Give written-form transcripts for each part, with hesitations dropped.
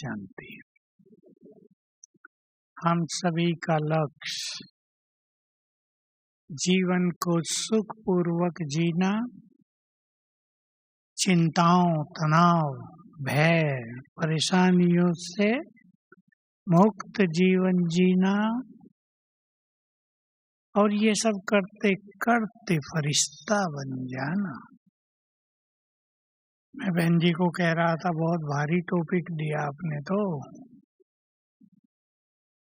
शांति। हम सभी का लक्ष्य जीवन को सुखपूर्वक जीना, चिंताओं, तनाव, भय, परेशानियों से मुक्त जीवन जीना और ये सब करते करते फरिश्ता बन जाना। मैं बहन जी को कह रहा था, बहुत भारी टॉपिक दिया आपने तो।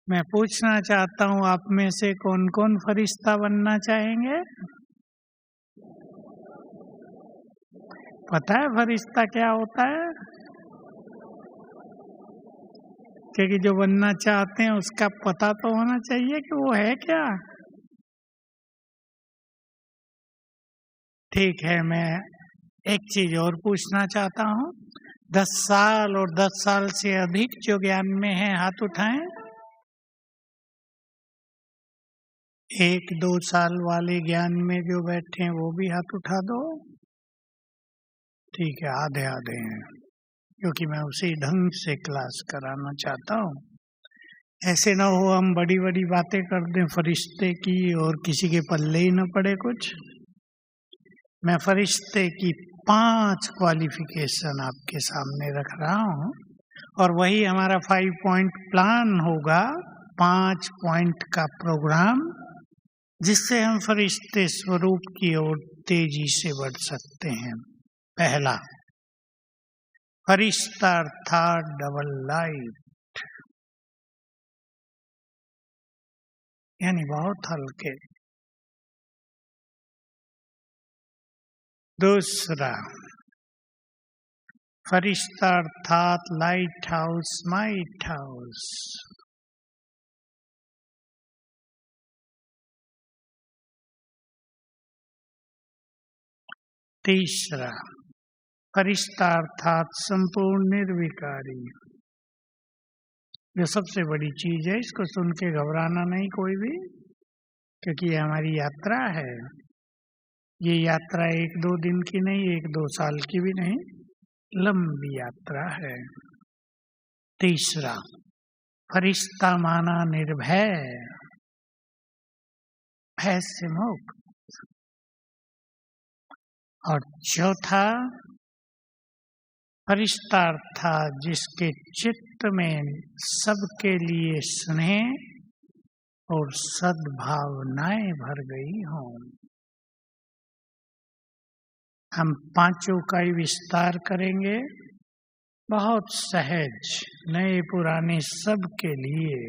मैं पूछना चाहता हूँ, आप में से कौन कौन फरिश्ता बनना चाहेंगे? पता है फरिश्ता क्या होता है? क्योंकि जो बनना चाहते हैं उसका पता तो होना चाहिए कि वो है क्या। ठीक है, मैं एक चीज और पूछना चाहता हूँ। 10 साल और 10 साल से अधिक जो ज्ञान में है, हाथ उठाएं। 1-2 साल वाले ज्ञान में जो बैठे हैं वो भी हाथ उठा दो। ठीक है, आधे आधे हैं, क्योंकि मैं उसी ढंग से क्लास कराना चाहता हूँ। ऐसे ना हो हम बड़ी बड़ी बातें कर दें फरिश्ते की और किसी के पल्ले ही न पड़े कुछ। मैं फरिश्ते की 5 क्वालिफिकेशन आपके सामने रख रहा हूँ और वही हमारा 5 पॉइंट प्लान होगा, 5 पॉइंट का प्रोग्राम, जिससे हम फरिश्ते स्वरूप की ओर तेजी से बढ़ सकते हैं। पहला, फरिश्ता अर्थात डबल लाइट, यानी बहुत हल्के। दूसरा, फरिश्ता अर्थात लाइट हाउस माइट हाउस। तीसरा, फरिश्ता अर्थात संपूर्ण निर्विकारी। जो सबसे बड़ी चीज है, इसको सुन के घबराना नहीं कोई भी, क्योंकि ये हमारी यात्रा है। ये यात्रा 1-2 दिन की नहीं, 1-2 साल की भी नहीं, लंबी यात्रा है। तीसरा, फरिश्ता माना निर्भय, भय से मुक्त। और चौथा, फरिश्ता अर्थात जिसके चित्त में सबके लिए स्नेह और सद्भावनाएं भर गई हों। हम पांचों का ही विस्तार करेंगे, बहुत सहज, नए पुराने सब के लिए।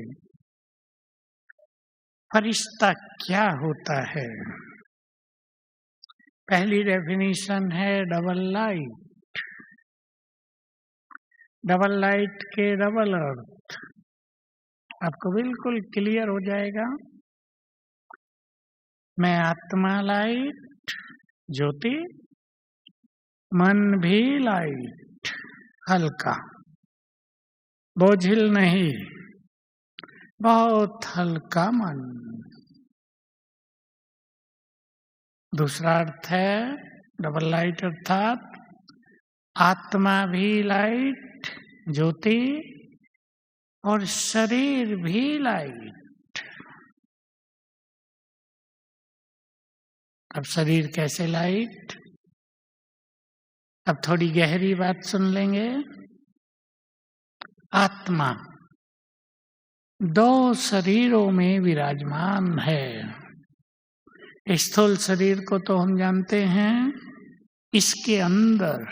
फरिश्ता क्या होता है? पहली डेफिनेशन है डबल लाइट। डबल लाइट के डबल अर्थ आपको बिल्कुल क्लियर हो जाएगा। मैं आत्मा लाइट, ज्योति, मन भी लाइट, हल्का, बोझिल नहीं, बहुत हल्का मन। दूसरा अर्थ है डबल लाइट अर्थात आत्मा भी लाइट, ज्योति, और शरीर भी लाइट। अब शरीर कैसे लाइट? अब थोड़ी गहरी बात सुन लेंगे। आत्मा 2 शरीरों में विराजमान है। स्थूल शरीर को तो हम जानते हैं, इसके अंदर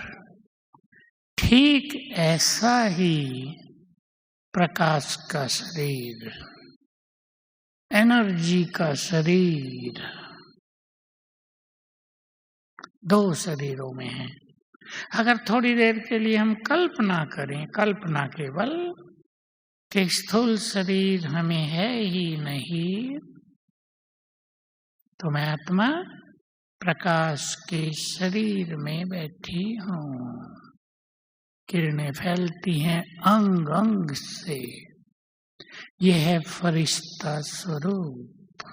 ठीक ऐसा ही प्रकाश का शरीर, एनर्जी का शरीर 2 शरीरों में है। अगर थोड़ी देर के लिए हम कल्पना करें, कल्पना केवल, कि स्थूल शरीर हमें है ही नहीं, तो मैं आत्मा प्रकाश के शरीर में बैठी हूँ। किरणें फैलती हैं अंग अंग से। यह है फरिश्ता स्वरूप।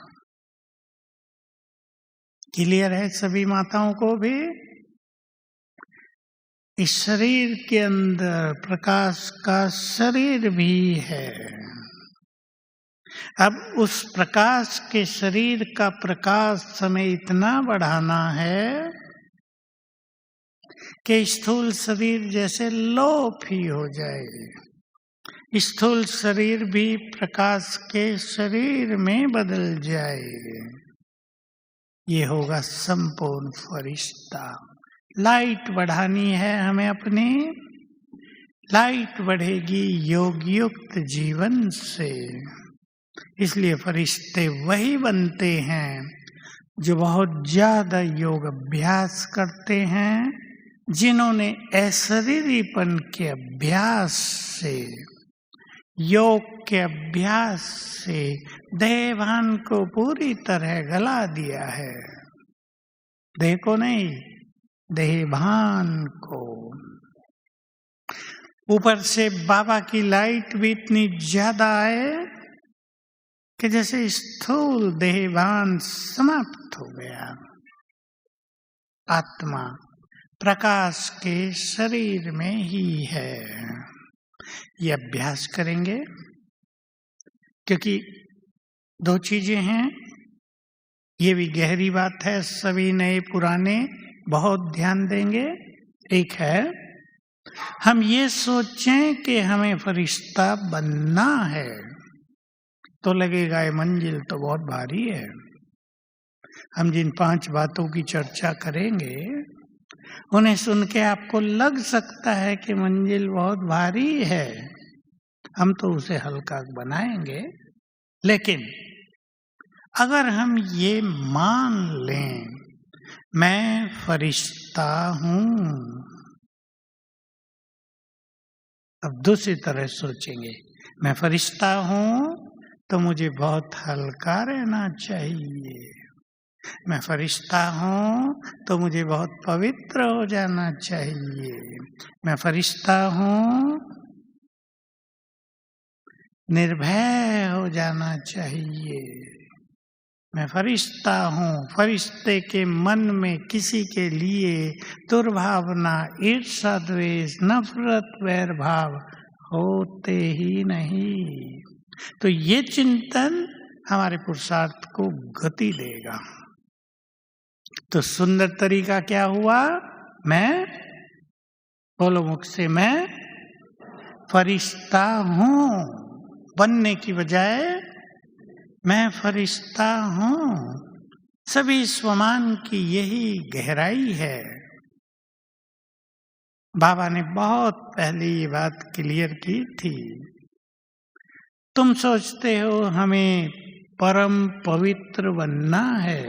क्लियर है सभी माताओं को भी? इस शरीर के अंदर प्रकाश का शरीर भी है। अब उस प्रकाश के शरीर का प्रकाश हमें इतना बढ़ाना है कि स्थूल शरीर जैसे लोप ही हो जाए, स्थूल शरीर भी प्रकाश के शरीर में बदल जाए। ये होगा संपूर्ण फरिश्ता। लाइट बढ़ानी है हमें अपनी, लाइट बढ़ेगी योग युक्त जीवन से। इसलिए फरिश्ते वही बनते हैं जो बहुत ज्यादा योग अभ्यास करते हैं, जिन्होंने अशरीरीपन के अभ्यास से, योग के अभ्यास से देहभान को पूरी तरह गला दिया है। देह को नहीं, देहभान को। ऊपर से बाबा की लाइट भी इतनी ज्यादा है कि जैसे स्थूल देहभान समाप्त हो गया। आत्मा प्रकाश के शरीर में ही है। ये अभ्यास करेंगे, क्योंकि दो चीजें हैं, ये भी गहरी बात है, सभी नए पुराने बहुत ध्यान देंगे। एक है, हम ये सोचें कि हमें फरिश्ता बनना है, तो लगेगा ये मंजिल तो बहुत भारी है। हम जिन 5 बातों की चर्चा करेंगे उन्हें सुन के आपको लग सकता है कि मंजिल बहुत भारी है, हम तो उसे हल्का बनाएंगे। लेकिन अगर हम ये मान लें मैं फरिश्ता हूं, अब दूसरी तरह सोचेंगे, मैं फरिश्ता हूं तो मुझे बहुत हल्का रहना चाहिए। मैं फरिश्ता हूं तो मुझे बहुत पवित्र हो जाना चाहिए। मैं फरिश्ता हूं, निर्भय हो जाना चाहिए। मैं फरिश्ता हूं, फरिश्ते के मन में किसी के लिए दुर्भावना, ईर्ष्या, द्वेष, नफरत, वैर भाव होते ही नहीं। तो ये चिंतन हमारे पुरुषार्थ को गति देगा। तो सुंदर तरीका क्या हुआ? मैं, बोलो मुख से, मैं फरिश्ता हूं, बनने की बजाय मैं फरिश्ता हूं। सभी स्वमान की यही गहराई है। बाबा ने बहुत पहले ये बात क्लियर की थी। तुम सोचते हो हमें परम पवित्र बनना है,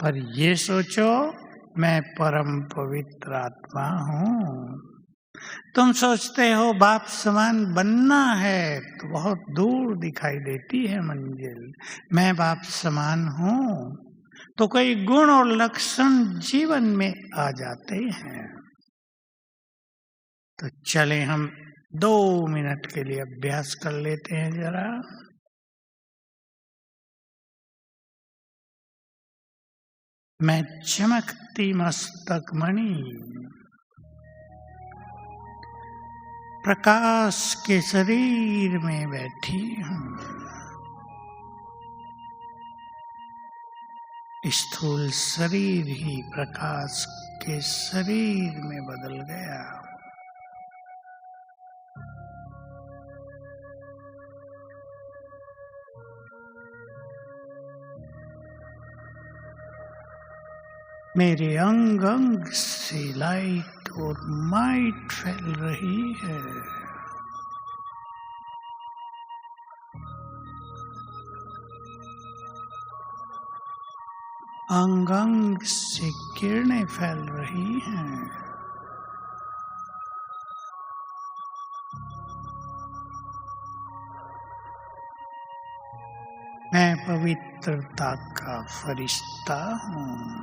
पर ये सोचो मैं परम पवित्र आत्मा हूं। तुम सोचते हो बाप समान बनना है, तो बहुत दूर दिखाई देती है मंजिल। मैं बाप समान हूं तो कई गुण और लक्षण जीवन में आ जाते हैं। तो चले हम 2 मिनट के लिए अभ्यास कर लेते हैं जरा। मैं चमकती मस्तक मणि प्रकाश के शरीर में बैठी हूं। स्थूल शरीर ही प्रकाश के शरीर में बदल गया। मेरे अंग अंग से लाइट और माइट फैल रही है। अंग अंग से किरणें फैल रही हैं। मैं पवित्रता का फरिश्ता हूँ।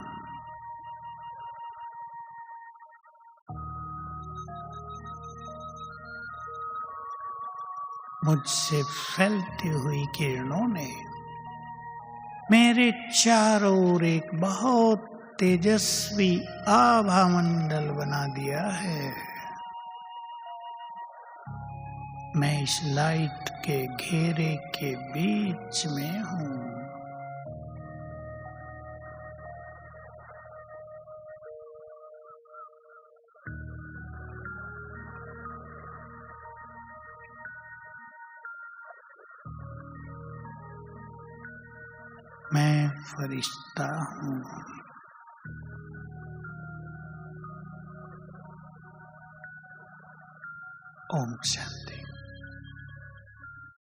मुझसे फैलती हुई किरणों ने मेरे चारों ओर एक बहुत तेजस्वी आभा मंडल बना दिया है। मैं इस लाइट के घेरे के बीच में हूँ। मैं फरिश्ता हूँ। ओम शांति।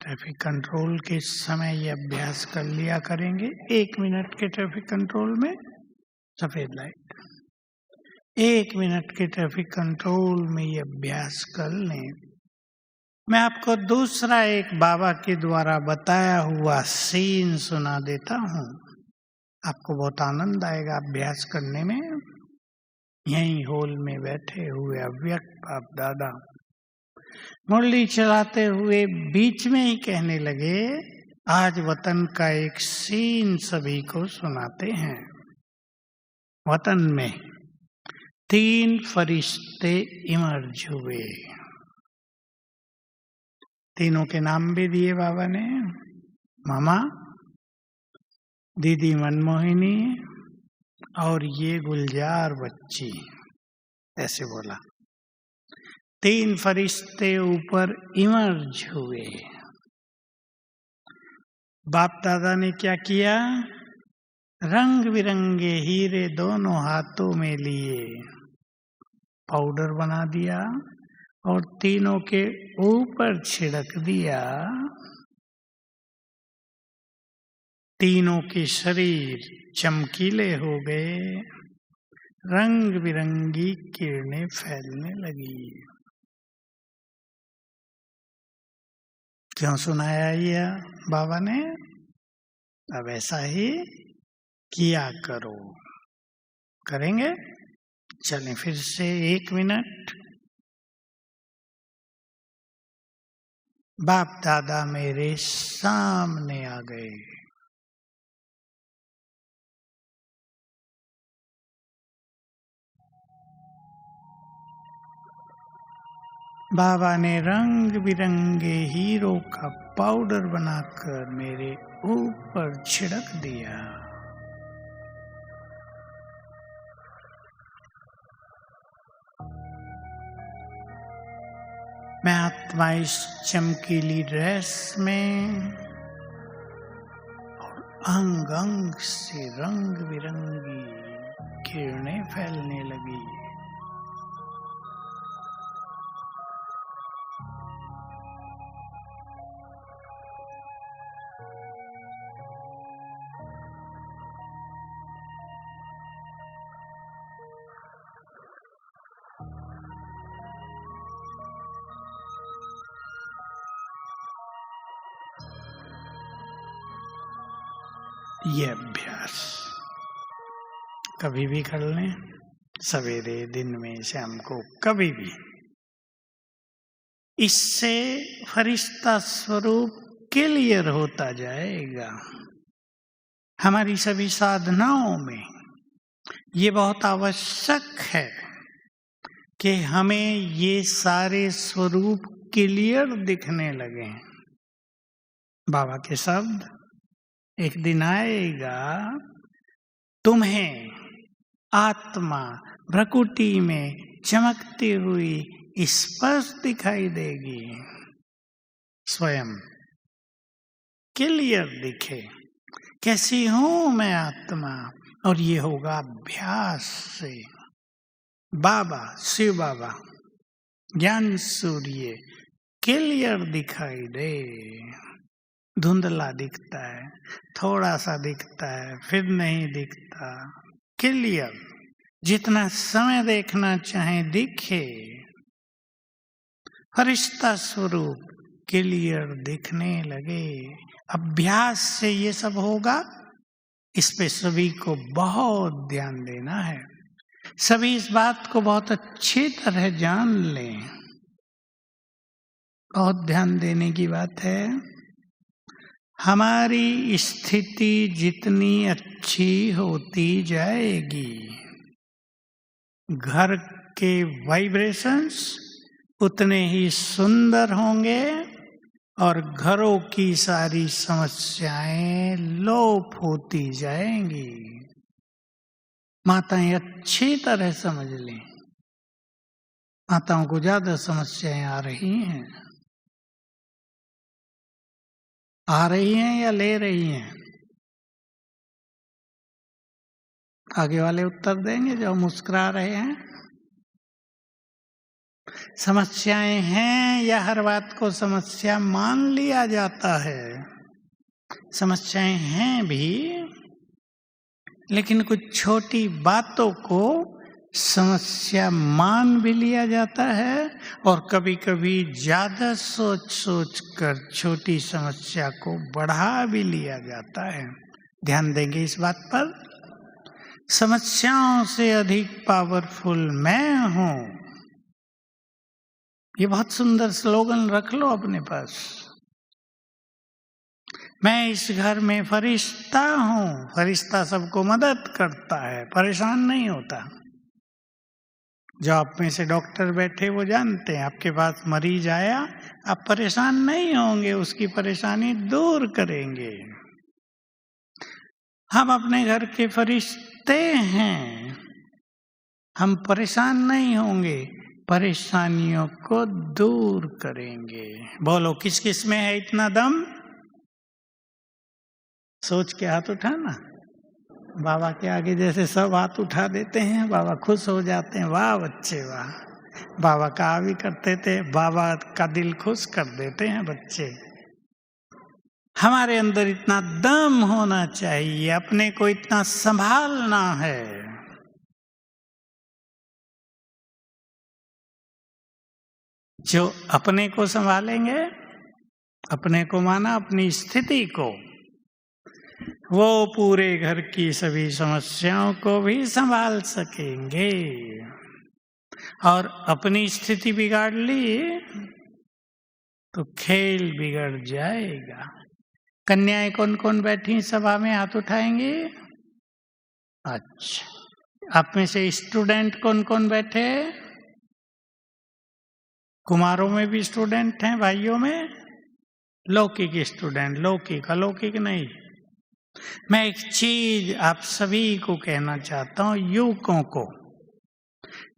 ट्रैफिक कंट्रोल के समय ये अभ्यास कर लिया करेंगे। 1 मिनट के ट्रैफिक कंट्रोल में सफेद लाइट, 1 मिनट के ट्रैफिक कंट्रोल में ये अभ्यास कर लें। मैं आपको दूसरा एक बाबा के द्वारा बताया हुआ सीन सुना देता हूँ। आपको बहुत आनंद आएगा अभ्यास करने में। यहीं हॉल में बैठे हुए अव्यक्त बाप दादा मुरली चलाते हुए बीच में ही कहने लगे, आज वतन का एक सीन सभी को सुनाते हैं। वतन में 3 फरिश्ते इमर्ज हुए। तीनों के नाम भी दिए बाबा ने, मामा, दीदी मनमोहिनी और ये गुलजार बच्ची, ऐसे बोला। 3 फरिश्ते ऊपर इमर्ज हुए। बाप दादा ने क्या किया? रंग बिरंगे हीरे दोनों हाथों में लिए, पाउडर बना दिया और तीनों के ऊपर छिड़क दिया। तीनों के शरीर चमकीले हो गए, रंग बिरंगी किरणें फैलने लगी। क्यों सुनाया ये बाबा ने? अब ऐसा ही किया करो। करेंगे? चलें फिर से 1 मिनट। बाप दादा मेरे सामने आ गए। बाबा ने रंग बिरंगे हीरो का पाउडर बनाकर मेरे ऊपर छिड़क दिया। मैं आत्मा इस चमकीली ड्रेस में और अंग अंग से रंग बिरंगी किरणें फैलने लगी। ये अभ्यास कभी भी कर लें, सवेरे, दिन में, शाम को, कभी भी। इससे फरिश्ता स्वरूप क्लियर होता जाएगा। हमारी सभी साधनाओं में ये बहुत आवश्यक है कि हमें ये सारे स्वरूप क्लियर दिखने लगे। बाबा के शब्द, एक दिन आएगा तुम्हें आत्मा भ्रकुटी में चमकती हुई स्पष्ट दिखाई देगी। स्वयं क्लियर दिखे कैसी हूं मैं आत्मा, और ये होगा अभ्यास से। बाबा, शिव बाबा, ज्ञान सूर्य क्लियर दिखाई दे। धुंधला दिखता है, थोड़ा सा दिखता है, फिर नहीं दिखता, क्लियर। जितना समय देखना चाहे दिखे। फरिश्ता स्वरूप क्लियर दिखने लगे। अभ्यास से ये सब होगा। इस पे सभी को बहुत ध्यान देना है। सभी इस बात को बहुत अच्छी तरह जान लें। बहुत ध्यान देने की बात है। हमारी स्थिति जितनी अच्छी होती जाएगी, घर के वाइब्रेशंस उतने ही सुंदर होंगे और घरों की सारी समस्याएं लोप होती जाएंगी। माताएं अच्छी तरह समझ लें, माताओं को ज्यादा समस्याएं आ रही हैं या ले रही हैं? आगे वाले उत्तर देंगे जो मुस्कुरा रहे हैं। समस्याएं हैं या हर बात को समस्या मान लिया जाता है? समस्याएं हैं भी, लेकिन कुछ छोटी बातों को समस्या मान भी लिया जाता है और कभी कभी ज्यादा सोच सोच कर छोटी समस्या को बढ़ा भी लिया जाता है। ध्यान देंगे इस बात पर। समस्याओं से अधिक पावरफुल मैं हूं, ये बहुत सुंदर स्लोगन रख लो अपने पास। मैं इस घर में फरिश्ता हूं। फरिश्ता सबको मदद करता है, परेशान नहीं होता। जो आप में से डॉक्टर बैठे वो जानते हैं, आपके पास मरीज आया, आप परेशान नहीं होंगे, उसकी परेशानी दूर करेंगे। हम अपने घर के फरिश्ते हैं, हम परेशान नहीं होंगे, परेशानियों को दूर करेंगे। बोलो किस किस में है इतना दम? सोच के हाथ उठाना। बाबा के आगे जैसे सब हाथ उठा देते हैं, बाबा खुश हो जाते हैं। वाह बच्चे वाह। बाबा कहा भी करते थे, बाबा का दिल खुश कर देते हैं बच्चे। हमारे अंदर इतना दम होना चाहिए, अपने को इतना संभालना है। जो अपने को संभालेंगे, अपने को माना अपनी स्थिति को, वो पूरे घर की सभी समस्याओं को भी संभाल सकेंगे। और अपनी स्थिति बिगाड़ ली तो खेल बिगड़ जाएगा। कन्याएं कौन कौन बैठी सभा में? हाथ उठाएंगे। अच्छा, आप में से स्टूडेंट कौन कौन बैठे? कुमारों में भी स्टूडेंट हैं, भाइयों में? लौकिक स्टूडेंट, लौकिक अलौकिक नहीं। मैं एक चीज आप सभी को कहना चाहता हूं, युवकों को।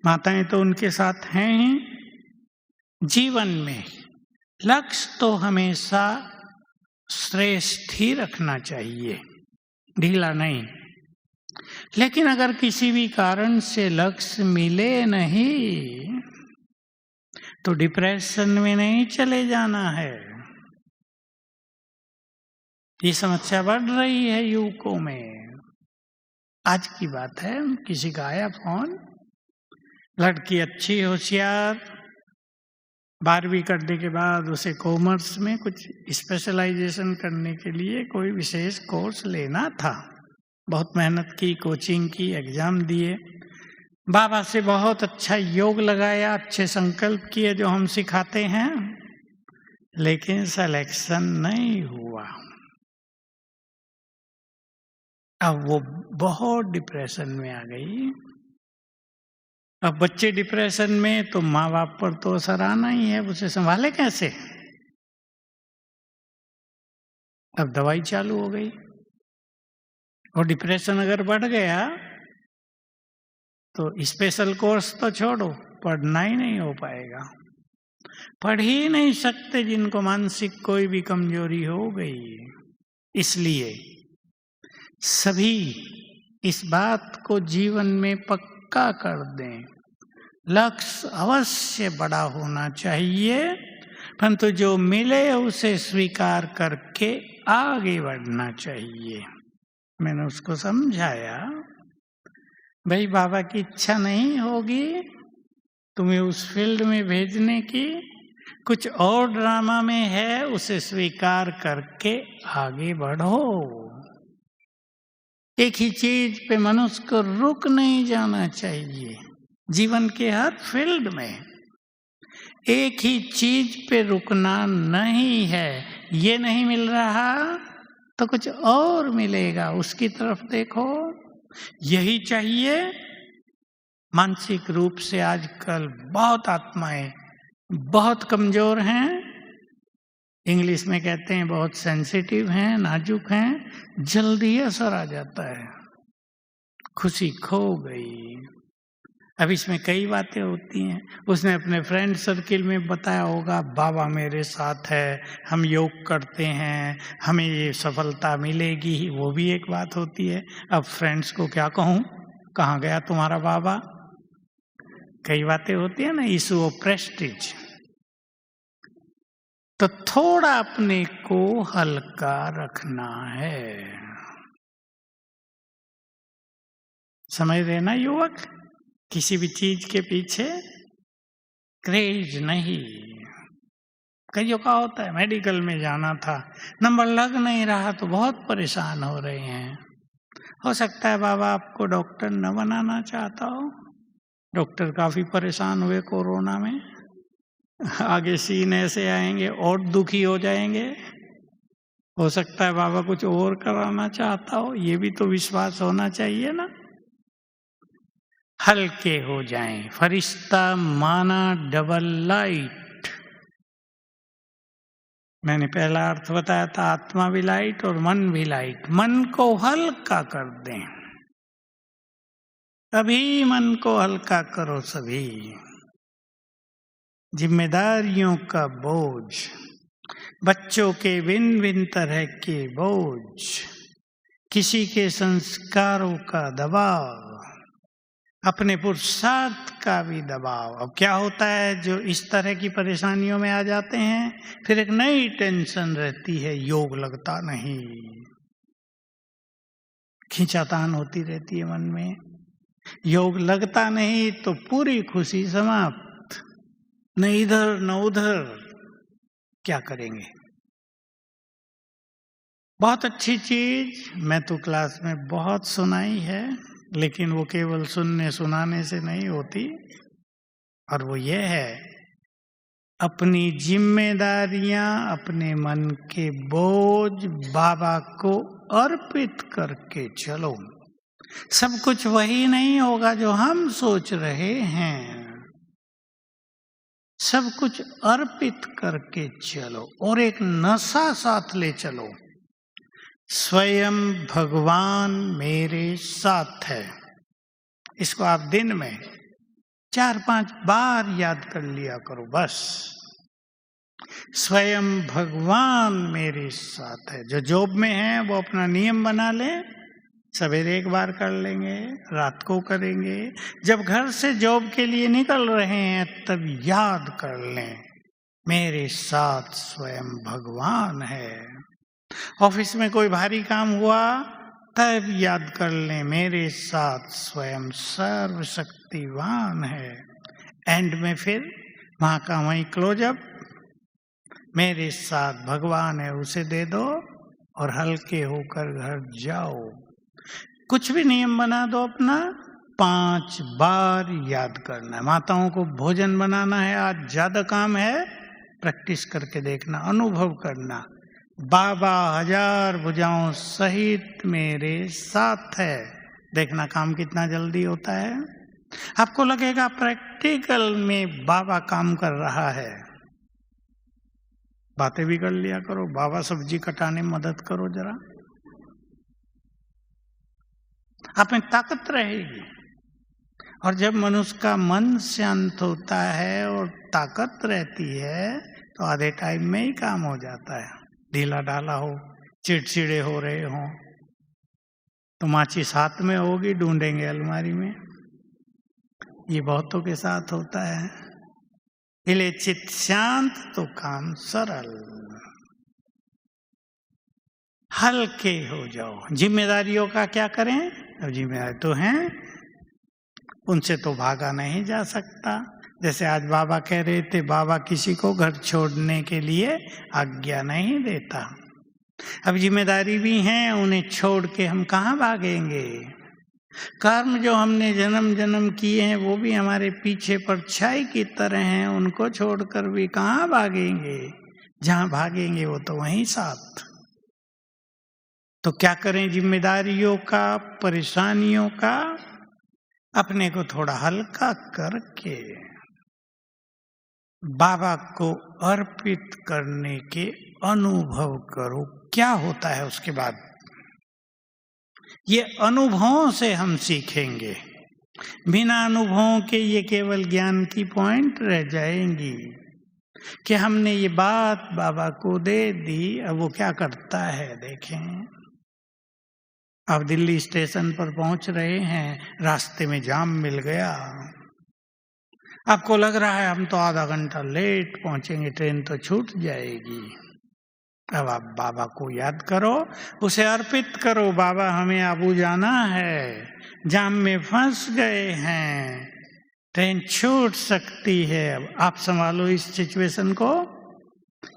माताएं तो उनके साथ हैं ही। जीवन में लक्ष्य तो हमेशा श्रेष्ठ ही रखना चाहिए, ढीला नहीं। लेकिन अगर किसी भी कारण से लक्ष्य मिले नहीं तो डिप्रेशन में नहीं चले जाना है। ये समस्या बढ़ रही है युवकों में। आज की बात है, किसी का आया फोन, लड़की अच्छी होशियार, 12वीं करने के बाद उसे कॉमर्स में कुछ स्पेशलाइजेशन करने के लिए कोई विशेष कोर्स लेना था। बहुत मेहनत की, कोचिंग की, एग्जाम दिए, बाबा से बहुत अच्छा योग लगाया, अच्छे संकल्प किए जो हम सिखाते हैं, लेकिन सिलेक्शन नहीं हुआ। अब वो बहुत डिप्रेशन में आ गई। अब बच्चे डिप्रेशन में तो माँ बाप पर तो असर आना ही है, उसे संभाले कैसे? अब दवाई चालू हो गई। और डिप्रेशन अगर बढ़ गया तो स्पेशल कोर्स तो छोड़ो, पढ़ना ही नहीं हो पाएगा। पढ़ ही नहीं सकते जिनको मानसिक कोई भी कमजोरी हो गई। इसलिए सभी इस बात को जीवन में पक्का कर दें, लक्ष्य अवश्य बड़ा होना चाहिए, परंतु जो मिले उसे स्वीकार करके आगे बढ़ना चाहिए। मैंने उसको समझाया, भाई बाबा की इच्छा नहीं होगी तुम्हें उस फील्ड में भेजने की, कुछ और ड्रामा में है, उसे स्वीकार करके आगे बढ़ो। एक ही चीज पे मनुष्य को रुक नहीं जाना चाहिए। जीवन के हर फील्ड में एक ही चीज पे रुकना नहीं है, ये नहीं मिल रहा तो कुछ और मिलेगा, उसकी तरफ देखो। यही चाहिए। मानसिक रूप से आजकल बहुत आत्माएं बहुत कमजोर हैं, इंग्लिश में कहते हैं बहुत सेंसिटिव हैं, नाजुक हैं, जल्दी असर आ जाता है, खुशी खो गई। अब इसमें कई बातें होती हैं। उसने अपने फ्रेंड सर्किल में बताया होगा, बाबा मेरे साथ है, हम योग करते हैं, हमें ये सफलता मिलेगी, वो भी एक बात होती है। अब फ्रेंड्स को क्या कहूँ, कहाँ गया तुम्हारा बाबा? कई बातें होती है ना, इशू ऑफ प्रेस्टीज। तो थोड़ा अपने को हल्का रखना है। समझ रहे ना युवक? किसी भी चीज के पीछे क्रेज नहीं। कईयों का होता है, मेडिकल में जाना था, नंबर लग नहीं रहा तो बहुत परेशान हो रहे हैं। हो सकता है बाबा आपको डॉक्टर न बनाना चाहता हो। डॉक्टर काफी परेशान हुए कोरोना में, आगे सीन ऐसे आएंगे और दुखी हो जाएंगे। हो सकता है बाबा कुछ और कराना चाहता हो, ये भी तो विश्वास होना चाहिए ना। हल्के हो जाएं। फरिश्ता माना डबल लाइट। मैंने पहला अर्थ बताया था, आत्मा भी लाइट और मन भी लाइट। मन को हल्का कर दें, अभी मन को हल्का करो सभी। जिम्मेदारियों का बोझ, बच्चों के भिन्न भिन्न तरह के बोझ, किसी के संस्कारों का दबाव, अपने पुरुषार्थ का भी दबाव। अब क्या होता है, जो इस तरह की परेशानियों में आ जाते हैं, फिर एक नई टेंशन रहती है, योग लगता नहीं, खींचातान होती रहती है मन में। योग लगता नहीं तो पूरी खुशी समाप्त, न इधर न उधर। क्या करेंगे? बहुत अच्छी चीज मैं तो क्लास में बहुत सुनाई है, लेकिन वो केवल सुनने सुनाने से नहीं होती। और वो ये है, अपनी जिम्मेदारियां, अपने मन के बोझ बाबा को अर्पित करके चलो। सब कुछ वही नहीं होगा जो हम सोच रहे हैं। सब कुछ अर्पित करके चलो और एक नशा साथ ले चलो, स्वयं भगवान मेरे साथ है। इसको आप दिन में 4-5 बार याद कर लिया करो बस। स्वयं भगवान मेरे साथ है। जो जॉब में है वो अपना नियम बना ले, सवेरे एक बार कर लेंगे, रात को करेंगे। जब घर से जॉब के लिए निकल रहे हैं तब याद कर लें, मेरे साथ स्वयं भगवान है। ऑफिस में कोई भारी काम हुआ तब याद कर लें, मेरे साथ स्वयं सर्वशक्तिवान है। एंड में फिर वहां का वहीं क्लोजअप, मेरे साथ भगवान है, उसे दे दो और हल्के होकर घर जाओ। कुछ भी नियम बना दो अपना, 5 बार याद करना है। माताओं को भोजन बनाना है, आज ज्यादा काम है, प्रैक्टिस करके देखना, अनुभव करना। बाबा 1000 भुजाओं सहित मेरे साथ है। देखना काम कितना जल्दी होता है। आपको लगेगा प्रैक्टिकल में बाबा काम कर रहा है। बातें भी कर लिया करो, बाबा सब्जी कटाने में मदद करो जरा, आप में ताकत रहेगी। और जब मनुष्य का मन शांत होता है और ताकत रहती है तो आधे टाइम में ही काम हो जाता है। ढीला ढाला हो, चिड़चिड़े हो रहे हो तो माचिस हाथ में होगी, ढूंढेंगे अलमारी में। ये बहुतों के साथ होता है। हिले चित्त शांत तो काम सरल। हल्के हो जाओ। जिम्मेदारियों का क्या करें? अब जिम्मेदारी तो हैं, उनसे तो भागा नहीं जा सकता। जैसे आज बाबा कह रहे थे, बाबा किसी को घर छोड़ने के लिए आज्ञा नहीं देता। अब जिम्मेदारी भी हैं, उन्हें छोड़ के हम कहाँ भागेंगे? कर्म जो हमने जन्म जन्म किए हैं वो भी हमारे पीछे परछाई की तरह हैं, उनको छोड़कर भी कहाँ भागेंगे? जहां भागेंगे वो तो वहीं साथ। तो क्या करें जिम्मेदारियों का, परेशानियों का, अपने को थोड़ा हल्का करके बाबा को अर्पित करने के अनुभव करो। क्या होता है उसके बाद? ये अनुभवों से हम सीखेंगे। बिना अनुभवों के ये केवल ज्ञान की पॉइंट रह जाएंगी कि हमने ये बात बाबा को दे दी, अब वो क्या करता है देखें। अब दिल्ली स्टेशन पर पहुंच रहे हैं, रास्ते में जाम मिल गया। आपको लग रहा है हम तो आधा घंटा लेट पहुंचेंगे, ट्रेन तो छूट जाएगी। अब आप बाबा को याद करो, उसे अर्पित करो, बाबा हमें आबू जाना है, जाम में फंस गए हैं, ट्रेन छूट सकती है, अब आप संभालो इस सिचुएशन को।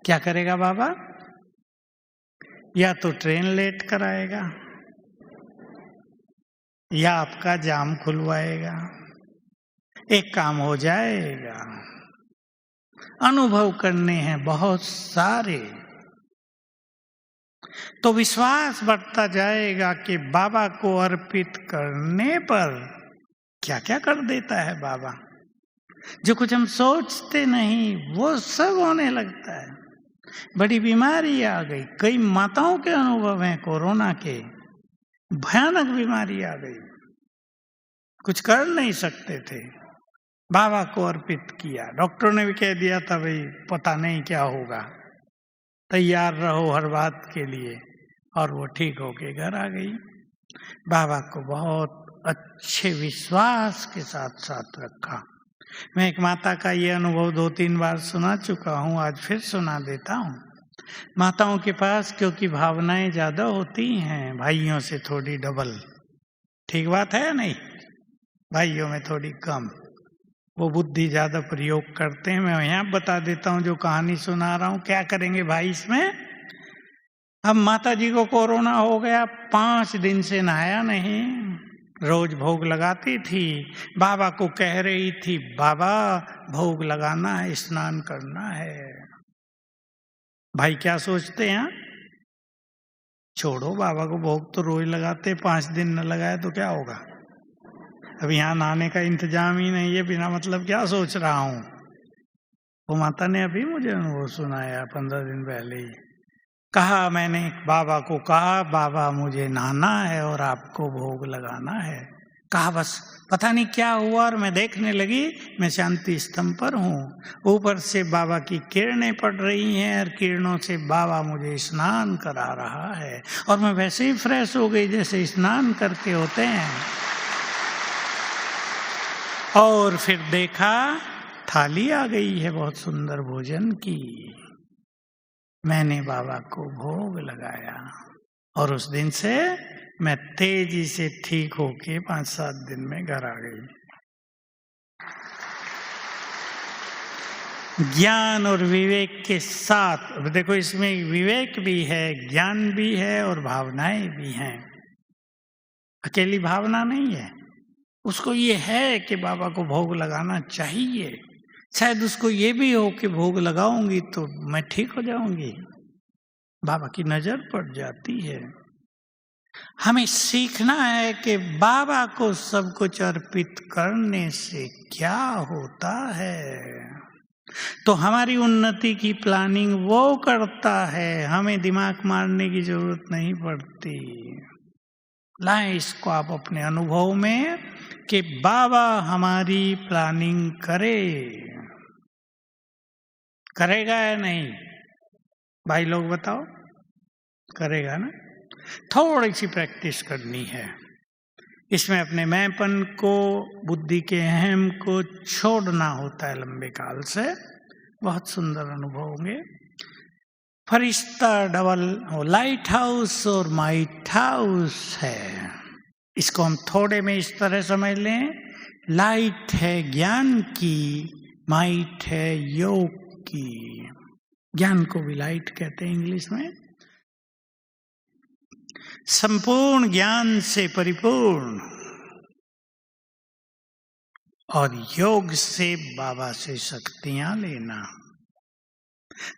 क्या करेगा बाबा? या तो ट्रेन लेट कराएगा या आपका जाम खुलवाएगा। एक काम हो जाएगा। अनुभव करने हैं बहुत सारे, तो विश्वास बढ़ता जाएगा कि बाबा को अर्पित करने पर क्या क्या कर देता है बाबा। जो कुछ हम सोचते नहीं वो सब होने लगता है। बड़ी बीमारी आ गई, कई माताओं के अनुभव हैं कोरोना के, भयानक बीमारी आ गई, कुछ कर नहीं सकते थे, बाबा को अर्पित किया। डॉक्टर ने भी कह दिया था भाई पता नहीं क्या होगा, तैयार रहो हर बात के लिए, और वो ठीक होके घर आ गई। बाबा को बहुत अच्छे विश्वास के साथ साथ रखा। मैं एक माता का ये अनुभव 2-3 बार सुना चुका हूँ, आज फिर सुना देता हूँ। माताओं के पास क्योंकि भावनाएं ज्यादा होती हैं, भाइयों से थोड़ी डबल, ठीक बात है या नहीं? भाइयों में थोड़ी कम, वो बुद्धि ज्यादा प्रयोग करते हैं। मैं यहाँ बता देता हूँ जो कहानी सुना रहा हूँ, क्या करेंगे भाई इसमें। अब माता जी को कोरोना हो गया, 5 दिन से नहाया नहीं, रोज भोग लगाती थी, बाबा को कह रही थी बाबा भोग लगाना है, स्नान करना है। भाई क्या सोचते हैं, छोड़ो बाबा को भोग तो रोज लगाते, 5 दिन न लगाए तो क्या होगा। अब यहाँ नहाने का इंतजाम ही नहीं है, बिना मतलब क्या सोच रहा हूँ। वो माता ने अभी मुझे अनुभव सुनाया 15 दिन पहले ही। कहा मैंने बाबा को, कहा बाबा मुझे नहाना है और आपको भोग लगाना है। कहा बस पता नहीं क्या हुआ, और मैं देखने लगी, मैं शांति स्तंभ पर हूँ, ऊपर से बाबा की किरणें पड़ रही हैं और किरणों से बाबा मुझे स्नान करा रहा है, और मैं वैसे ही फ्रेश हो गई जैसे स्नान करके होते हैं। और फिर देखा थाली आ गई है बहुत सुंदर भोजन की, मैंने बाबा को भोग लगाया, और उस दिन से मैं तेजी से ठीक होके 5-7 दिन में घर आ गई। ज्ञान और विवेक के साथ, अब देखो इसमें विवेक भी है, ज्ञान भी है और भावनाएं भी हैं। अकेली भावना नहीं है, उसको ये है कि बाबा को भोग लगाना चाहिए, शायद उसको ये भी हो कि भोग लगाऊंगी तो मैं ठीक हो जाऊंगी, बाबा की नजर पड़ जाती है। हमें सीखना है कि बाबा को सब कुछ अर्पित करने से क्या होता है। तो हमारी उन्नति की प्लानिंग वो करता है, हमें दिमाग मारने की जरूरत नहीं पड़ती। लाएं इसको आप अपने अनुभव में कि बाबा हमारी प्लानिंग करेगा या नहीं? भाई लोग बताओ, करेगा ना? थोड़ी सी प्रैक्टिस करनी है इसमें, अपने मैंपन को, बुद्धि के अहम को छोड़ना होता है लंबे काल से। बहुत सुंदर अनुभव होंगे। फरिश्ता डबल हो, लाइट हाउस और माइट हाउस है। इसको हम थोड़े में इस तरह समझ लें, लाइट है ज्ञान की, माइट है योग की। ज्ञान को भी लाइट कहते हैं इंग्लिश में। संपूर्ण ज्ञान से परिपूर्ण, और योग से बाबा से शक्तियां लेना।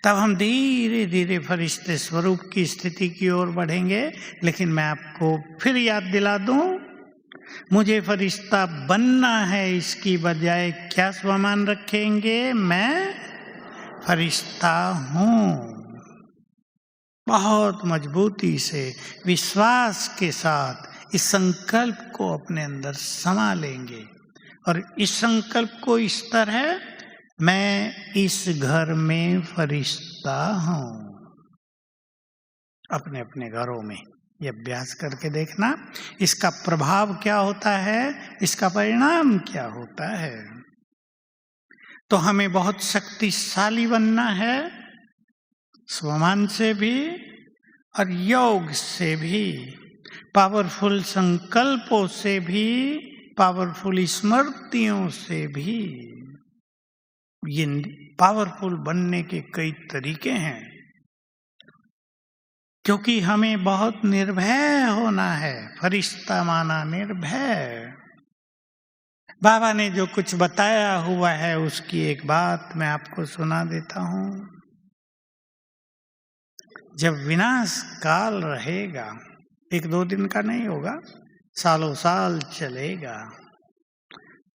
तब हम धीरे धीरे फरिश्ते स्वरूप की स्थिति की ओर बढ़ेंगे। लेकिन मैं आपको फिर याद दिला दूं, मुझे फरिश्ता बनना है, इसकी बजाय क्या स्वमान रखेंगे? मैं फरिश्ता हूं। बहुत मजबूती से, विश्वास के साथ इस संकल्प को अपने अंदर समा लेंगे। और इस संकल्प को इस तरह, मैं इस घर में फरिश्ता हूं। अपने अपने घरों में ये अभ्यास करके देखना, इसका प्रभाव क्या होता है, इसका परिणाम क्या होता है। तो हमें बहुत शक्तिशाली बनना है, स्वमान से भी और योग से भी, पावरफुल संकल्पों से भी, पावरफुल स्मृतियों से भी। ये पावरफुल बनने के कई तरीके हैं, क्योंकि हमें बहुत निर्भय होना है। फरिश्ता माना निर्भय। बाबा ने जो कुछ बताया हुआ है उसकी एक बात मैं आपको सुना देता हूं। जब विनाश काल रहेगा, एक दो दिन का नहीं होगा, सालों साल चलेगा।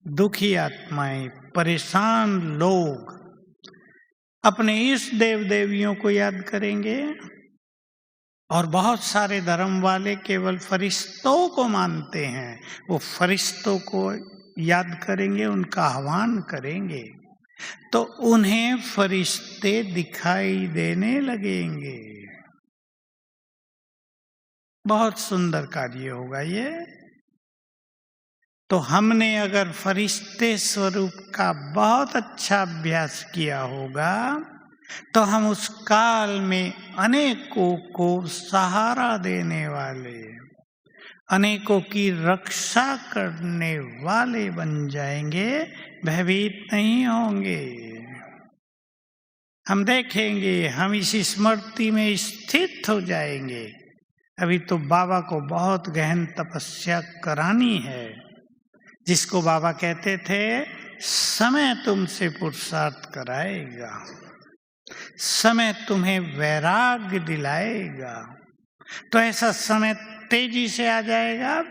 दुखी आत्माएं, परेशान लोग अपने इस देव देवियों को याद करेंगे, और बहुत सारे धर्म वाले केवल फरिश्तों को मानते हैं। वो फरिश्तों को याद करेंगे, उनका आह्वान करेंगे, तो उन्हें फरिश्ते दिखाई देने लगेंगे। बहुत सुंदर कार्य होगा ये। तो हमने अगर फरिश्ते स्वरूप का बहुत अच्छा अभ्यास किया होगा, तो हम उस काल में अनेकों को सहारा देने वाले, अनेकों की रक्षा करने वाले बन जाएंगे, भयभीत नहीं होंगे। हम देखेंगे, हम इस स्मृति में स्थित हो जाएंगे। अभी तो बाबा को बहुत गहन तपस्या करानी है, जिसको बाबा कहते थे समय तुमसे पुरुषार्थ कराएगा, समय तुम्हें वैराग्य दिलाएगा। तो ऐसा समय तेजी से आ जाएगा,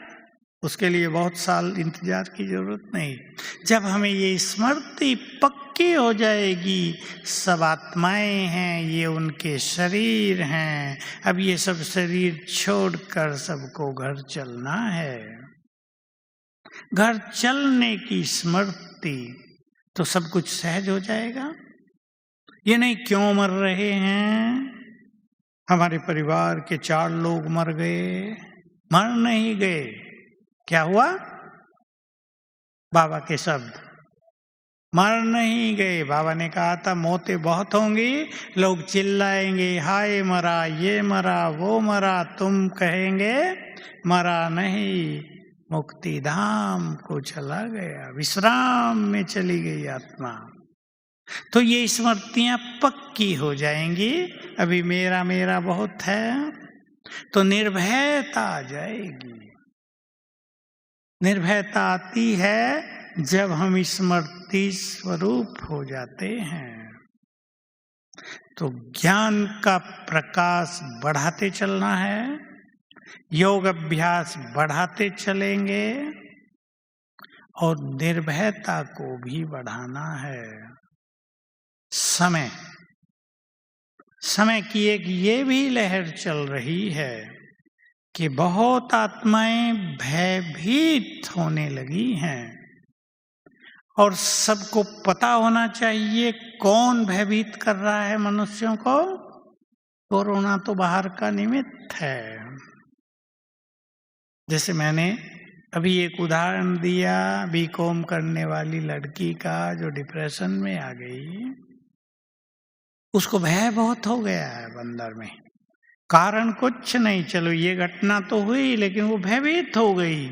उसके लिए बहुत साल इंतजार की जरूरत नहीं। जब हमें ये स्मृति पक्की हो जाएगी, सब आत्माएं हैं, ये उनके शरीर हैं, अब ये सब शरीर छोड़कर सबको घर चलना है। घर चलने की स्मृति, तो सब कुछ सहज हो जाएगा। ये नहीं क्यों मर रहे हैं, हमारे परिवार के 4 लोग मर गए, मर नहीं गए। क्या हुआ? बाबा के शब्द, मर नहीं गए। बाबा ने कहा था मौतें बहुत होंगी, लोग चिल्लाएंगे हाय मरा, ये मरा, वो मरा, तुम कहेंगे मरा नहीं, मुक्ति धाम को चला गया, विश्राम में चली गई आत्मा। तो ये स्मृतियां पक्की हो जाएंगी। अभी मेरा मेरा बहुत है, तो निर्भयता आ जाएगी। निर्भयता आती है जब हम स्मृति स्वरूप हो जाते हैं। तो ज्ञान का प्रकाश बढ़ाते चलना है, योग अभ्यास बढ़ाते चलेंगे, और निर्भयता को भी बढ़ाना है। समय की एक ये भी लहर चल रही है कि बहुत आत्माएं भयभीत होने लगी हैं, और सबको पता होना चाहिए कौन भयभीत कर रहा है मनुष्यों को। कोरोना तो बाहर का निमित्त है। जैसे मैंने अभी एक उदाहरण दिया बीकॉम करने वाली लड़की का, जो डिप्रेशन में आ गई, उसको भय बहुत हो गया है अंदर में। कारण कुछ नहीं, चलो ये घटना तो हुई, लेकिन वो भयभीत हो गई।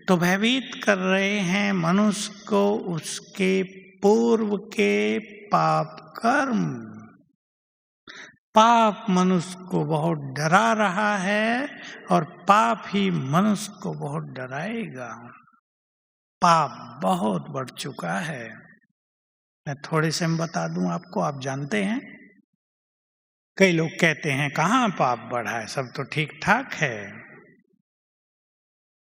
तो भयभीत कर रहे हैं मनुष्य को उसके पूर्व के पाप कर्म। पाप मनुष्य को बहुत डरा रहा है, और पाप ही मनुष्य को बहुत डराएगा। पाप बहुत बढ़ चुका है। मैं थोड़े से बता दूं आपको, आप जानते हैं कई लोग कहते हैं कहाँ पाप बढ़ा है, सब तो ठीक ठाक है।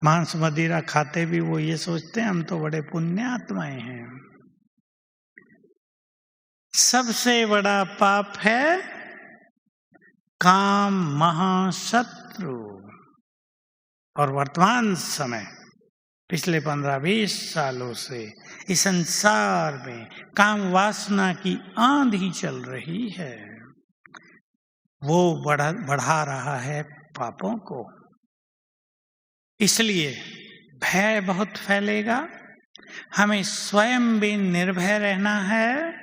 मांस मदिरा खाते भी वो ये सोचते हैं हम तो बड़े पुण्य आत्माएं हैं। सबसे बड़ा पाप है काम महाशत्रु। और वर्तमान समय पिछले 15-20 सालों से इस संसार में काम वासना की आंधी चल रही है। वो बढ़ा रहा है पापों को। इसलिए भय बहुत फैलेगा। हमें स्वयं भी निर्भय रहना है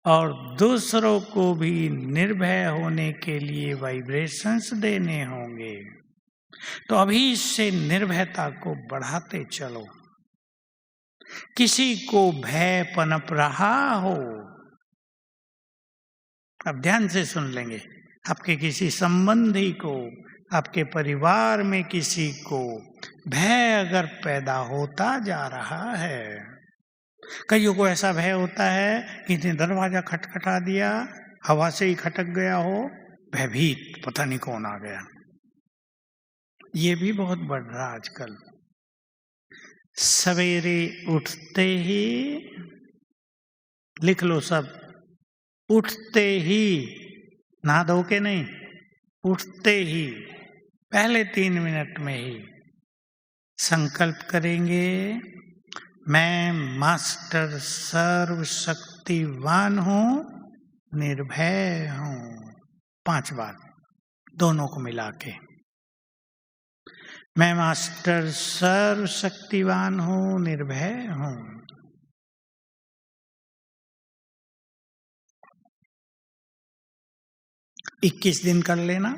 और दूसरों को भी निर्भय होने के लिए वाइब्रेशंस देने होंगे। तो अभी से निर्भयता को बढ़ाते चलो। किसी को भय पनप रहा हो, अब ध्यान से सुन लेंगे, आपके किसी संबंधी को, आपके परिवार में किसी को भय अगर पैदा होता जा रहा है, कईयों को ऐसा भय होता है कि दरवाजा खटखटा दिया, हवा से ही खटक गया हो, भयभीत, पता नहीं कौन आ गया। ये भी बहुत बढ़ रहा आजकल। सवेरे उठते ही, लिख लो सब, उठते ही, नहा धो के नहीं, उठते ही पहले 3 मिनट में ही संकल्प करेंगे, मैं मास्टर सर्वशक्तिवान हूं, निर्भय हूं। 5 बार दोनों को मिला के, मैं मास्टर सर्वशक्तिवान हूं, निर्भय हूं। 21 दिन कर लेना।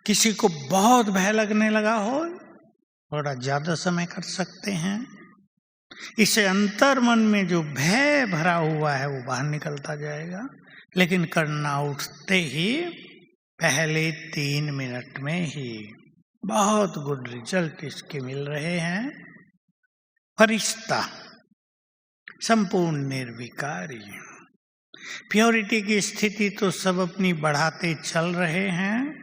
किसी को बहुत भय लगने लगा हो, थोड़ा ज्यादा समय कर सकते हैं। इससे अंतर मन में जो भय भरा हुआ है वो बाहर निकलता जाएगा। लेकिन करना उठते ही, पहले 3 मिनट में ही। बहुत गुड रिजल्ट इसके मिल रहे हैं। फरिश्ता, संपूर्ण निर्विकारी, प्योरिटी की स्थिति तो सब अपनी बढ़ाते चल रहे हैं,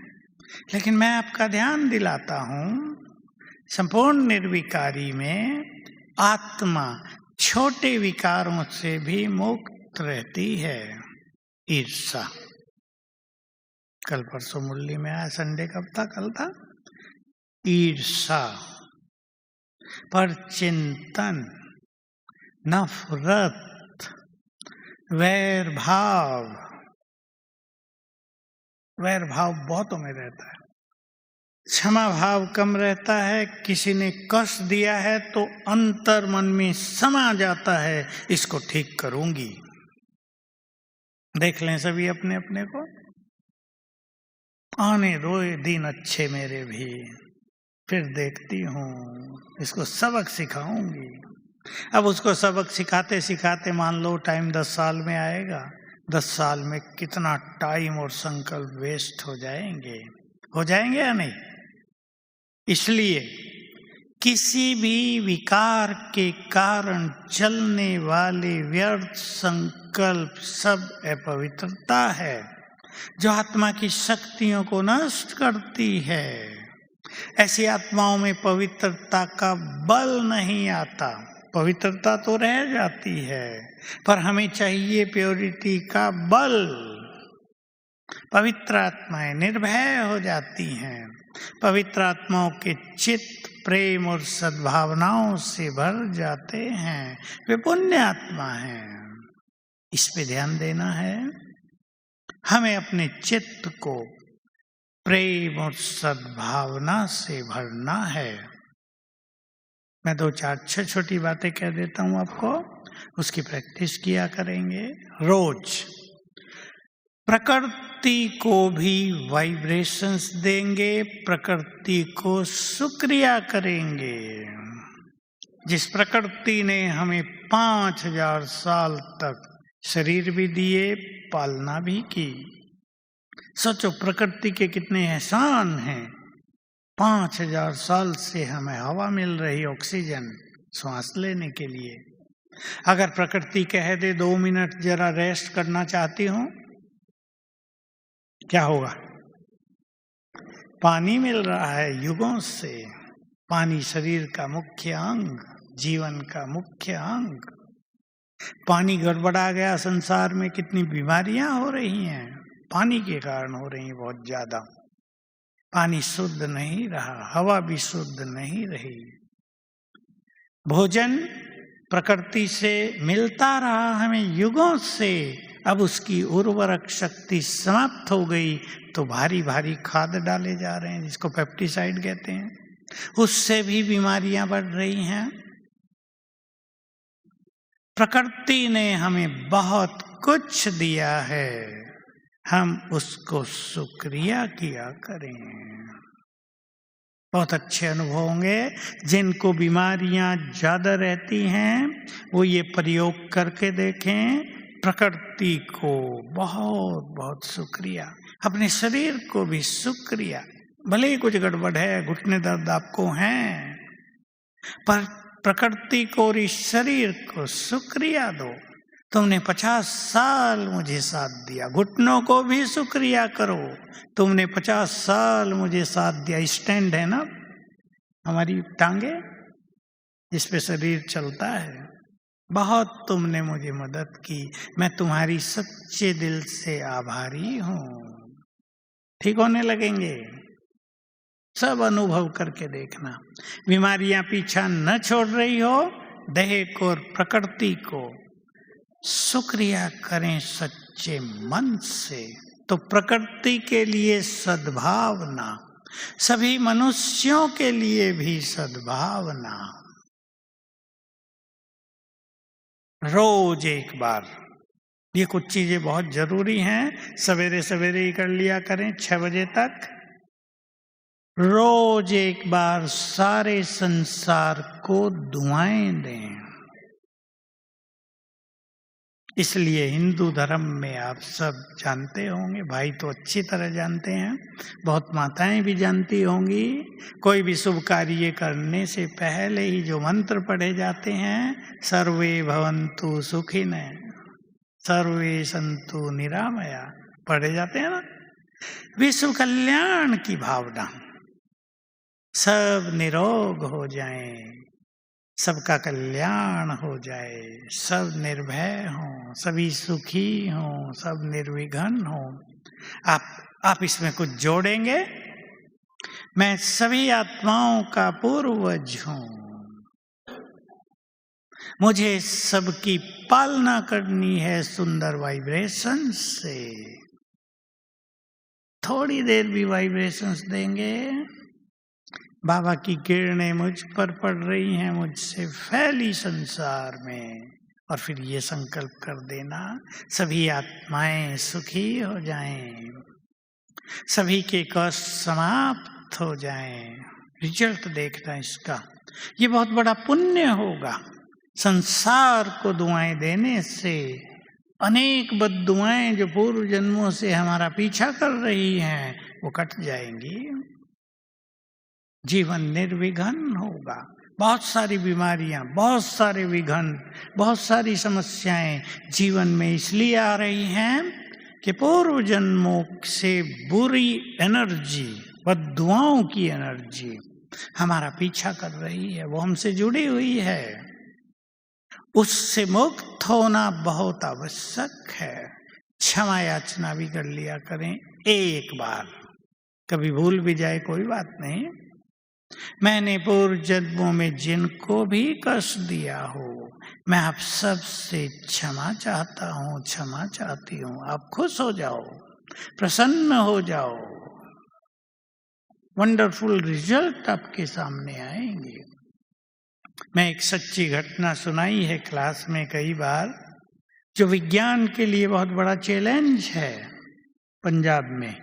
लेकिन मैं आपका ध्यान दिलाता हूं, संपूर्ण निर्विकारी में आत्मा छोटे विकारों से भी मुक्त रहती है। ईर्षा, कल परसों मुरली में आया, संडे कब था, कल था। ईर्षा, पर चिंतन, नफरत, वैर भाव, वैर भाव बहुतों में रहता है। क्षमा भाव कम रहता है। किसी ने कष्ट दिया है तो अंतर मन में समा जाता है, इसको ठीक करूंगी। देख लें सभी अपने अपने को। आने दो ये दिन अच्छे मेरे भी, फिर देखती हूँ, इसको सबक सिखाऊंगी। अब उसको सबक सिखाते सिखाते मान लो टाइम 10 साल में आएगा। 10 साल में कितना टाइम और संकल्प वेस्ट हो जाएंगे या नहीं? इसलिए किसी भी विकार के कारण चलने वाले व्यर्थ संकल्प सब अपवित्रता है, जो आत्मा की शक्तियों को नष्ट करती है। ऐसी आत्माओं में पवित्रता का बल नहीं आता। पवित्रता तो रह जाती है, पर हमें चाहिए प्योरिटी का बल। पवित्र आत्माएं निर्भय हो जाती हैं। पवित्र आत्माओं के चित्त प्रेम और सद्भावनाओं से भर जाते हैं। वे पुण्य आत्मा हैं। इस पे ध्यान देना है। हमें अपने चित्त को प्रेम और सद्भावना से भरना है। मैं 2-4 छोटी बातें कह देता हूं आपको, उसकी प्रैक्टिस किया करेंगे रोज। प्रकृति को भी वाइब्रेशंस देंगे, प्रकृति को शुक्रिया करेंगे। जिस प्रकृति ने हमें 5000 साल तक शरीर भी दिए, पालना भी की। सोचो प्रकृति के कितने एहसान हैं। 5000 साल से हमें हवा मिल रही, ऑक्सीजन सांस लेने के लिए। अगर प्रकृति कह दे 2 मिनट जरा रेस्ट करना चाहती हूँ, क्या होगा? पानी मिल रहा है युगों से, पानी शरीर का मुख्य अंग, जीवन का मुख्य अंग। पानी गड़बड़ा गया, संसार में कितनी बीमारियां हो रही हैं, पानी के कारण हो रही हैं बहुत ज्यादा। पानी शुद्ध नहीं रहा, हवा भी शुद्ध नहीं रही। भोजन प्रकृति से मिलता रहा हमें युगों से, अब उसकी उर्वरक शक्ति समाप्त हो गई तो भारी भारी खाद डाले जा रहे हैं जिसको पेप्टिसाइड कहते हैं, उससे भी बीमारियां बढ़ रही हैं। प्रकृति ने हमें बहुत कुछ दिया है, हम उसको शुक्रिया किया करें। बहुत अच्छे अनुभव होंगे। जिनको बीमारियां ज्यादा रहती हैं वो ये प्रयोग करके देखें, प्रकृति को बहुत बहुत शुक्रिया, अपने शरीर को भी शुक्रिया। भले ही कुछ गड़बड़ है, घुटने दर्द आपको हैं, पर प्रकृति को और इस शरीर को शुक्रिया दो। तुमने 50 साल मुझे साथ दिया, घुटनों को भी शुक्रिया करो, तुमने 50 साल मुझे साथ दिया। स्टैंड है ना हमारी टांगे, जिस पे शरीर चलता है, बहुत तुमने मुझे मदद की, मैं तुम्हारी सच्चे दिल से आभारी हूं। ठीक होने लगेंगे, सब अनुभव करके देखना। बीमारियां पीछा न छोड़ रही हो, देह को और प्रकृति को शुक्रिया करें सच्चे मन से, तो प्रकृति के लिए सद्भावना, सभी मनुष्यों के लिए भी सद्भावना। रोज एक बार, ये कुछ चीजें बहुत जरूरी हैं, सवेरे सवेरे ही कर लिया करें 6 बजे तक। रोज एक बार सारे संसार को दुआएं दें। इसलिए हिंदू धर्म में आप सब जानते होंगे, भाई तो अच्छी तरह जानते हैं, बहुत माताएं भी जानती होंगी, कोई भी शुभ कार्य करने से पहले ही जो मंत्र पढ़े जाते हैं, सर्वे भवन्तु सुखिनः, सर्वे सन्तु निरामया, पढ़े जाते हैं ना। विश्व कल्याण की भावना, सब निरोग हो जाएं, सबका कल्याण हो जाए, सब निर्भय हों, सभी सुखी हों, सब निर्विघ्न हों। आप इसमें कुछ जोड़ेंगे? मैं सभी आत्माओं का पूर्वज हूं, मुझे सबकी पालना करनी है सुंदर वाइब्रेशन से। थोड़ी देर भी वाइब्रेशंस देंगे, बाबा की किरणें मुझ पर पड़ रही हैं, मुझसे फैली संसार में, और फिर ये संकल्प कर देना, सभी आत्माएं सुखी हो जाएं, सभी के कष्ट समाप्त हो जाएं। रिजल्ट देखना इसका, ये बहुत बड़ा पुण्य होगा। संसार को दुआएं देने से अनेक बद्दुआएं जो पूर्व जन्मों से हमारा पीछा कर रही हैं वो कट जाएंगी, जीवन निर्विघ्न होगा। बहुत सारी बीमारियां, बहुत सारे विघ्न, बहुत सारी समस्याएं जीवन में इसलिए आ रही हैं कि पूर्व जन्मों से बुरी एनर्जी, बद्दुआओं की एनर्जी हमारा पीछा कर रही है, वो हमसे जुड़ी हुई है। उससे मुक्त होना बहुत आवश्यक है। क्षमा याचना भी कर लिया करें एक बार, कभी भूल भी जाए कोई बात नहीं। मैंने पूर्व जन्मों में जिनको भी कष्ट दिया हो, मैं आप सब से क्षमा चाहता हूँ, क्षमा चाहती हूँ। आप खुश हो जाओ, प्रसन्न हो जाओ, वंडरफुल रिजल्ट आपके सामने आएंगे। मैं एक सच्ची घटना सुनाई है क्लास में कई बार, जो विज्ञान के लिए बहुत बड़ा चैलेंज है। पंजाब में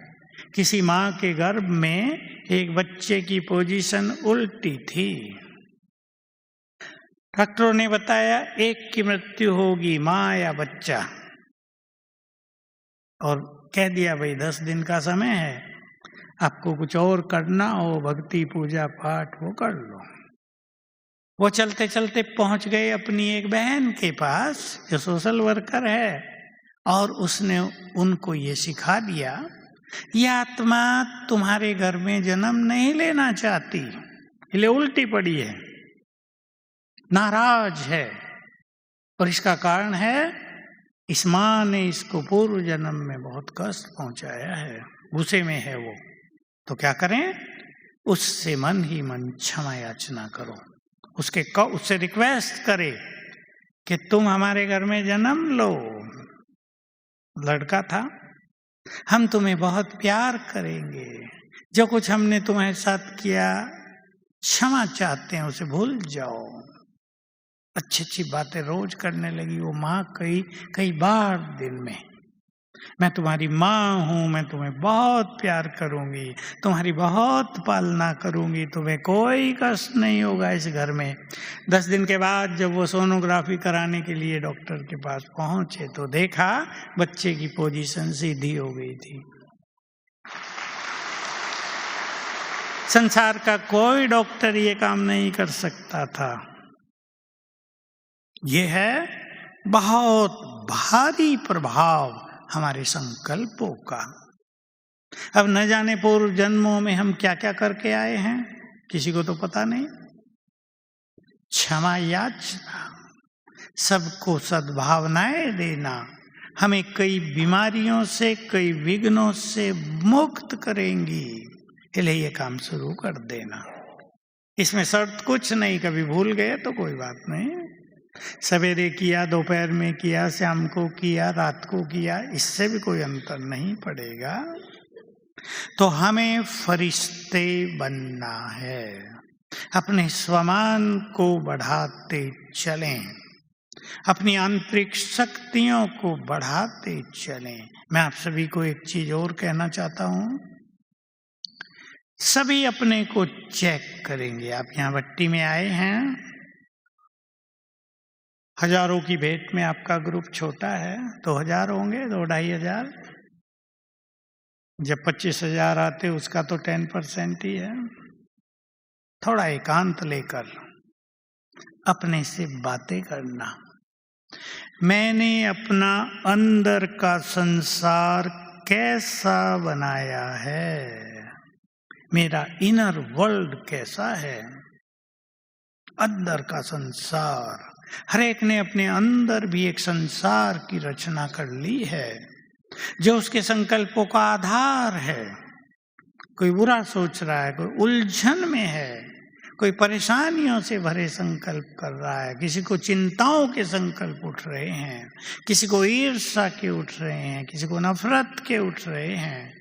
किसी माँ के गर्भ में एक बच्चे की पोजीशन उल्टी थी। डॉक्टरों ने बताया एक की मृत्यु होगी, माँ या बच्चा, और कह दिया भाई 10 दिन का समय है, आपको कुछ और करना हो, भक्ति पूजा पाठ वो कर लो। वो चलते चलते पहुंच गए अपनी एक बहन के पास जो सोशल वर्कर है, और उसने उनको ये सिखा दिया ये आत्मा तुम्हारे घर में जन्म नहीं लेना चाहती, इसलिए उल्टी पड़ी है, नाराज है। और इसका कारण है इस माँ ने इसको पूर्व जन्म में बहुत कष्ट पहुंचाया है, गुस्से में है वो। तो क्या करें? उससे मन ही मन क्षमा याचना करो, उससे रिक्वेस्ट करे कि तुम हमारे घर में जन्म लो। लड़का था, हम तुम्हें बहुत प्यार करेंगे, जो कुछ हमने तुम्हारे साथ किया क्षमा चाहते हैं, उसे भूल जाओ। अच्छी अच्छी बातें रोज करने लगी वो माँ, कई बार दिन में, मैं तुम्हारी माँ हूँ, मैं तुम्हें बहुत प्यार करूंगी, तुम्हारी बहुत पालना करूंगी, तुम्हें कोई कष्ट नहीं होगा इस घर में। 10 दिन के बाद जब वो सोनोग्राफी कराने के लिए डॉक्टर के पास पहुंचे तो देखा बच्चे की पोजीशन सीधी हो गई थी। संसार का कोई डॉक्टर ये काम नहीं कर सकता था। ये है बहुत भारी प्रभाव हमारे संकल्पों का। अब न जाने पूर्व जन्मों में हम क्या क्या करके आए हैं, किसी को तो पता नहीं। क्षमा याचना, सबको सद्भावनाएं देना, हमें कई बीमारियों से, कई विघ्नों से मुक्त करेंगी। इसलिए ये काम शुरू कर देना। इसमें शर्त कुछ नहीं, कभी भूल गए तो कोई बात नहीं, सवेरे किया, दोपहर में किया, शाम को किया, रात को किया, इससे भी कोई अंतर नहीं पड़ेगा। तो हमें फरिश्ते बनना है, अपने स्वमान को बढ़ाते चलें, अपनी आंतरिक शक्तियों को बढ़ाते चलें। मैं आप सभी को एक चीज और कहना चाहता हूं, सभी अपने को चेक करेंगे। आप यहाँ भट्टी में आए हैं, हजारों की भेंट में आपका ग्रुप छोटा है, 2000 होंगे, 2-2,500। जब 25,000 आते उसका तो 10% ही है। थोड़ा एकांत लेकर अपने से बातें करना, मैंने अपना अंदर का संसार कैसा बनाया है, मेरा इनर वर्ल्ड कैसा है, अंदर का संसार। हर एक ने अपने अंदर भी एक संसार की रचना कर ली है जो उसके संकल्पों का आधार है। कोई बुरा सोच रहा है, कोई उलझन में है, कोई परेशानियों से भरे संकल्प कर रहा है, किसी को चिंताओं के संकल्प उठ रहे हैं, किसी को ईर्ष्या के उठ रहे हैं, किसी को नफरत के उठ रहे हैं।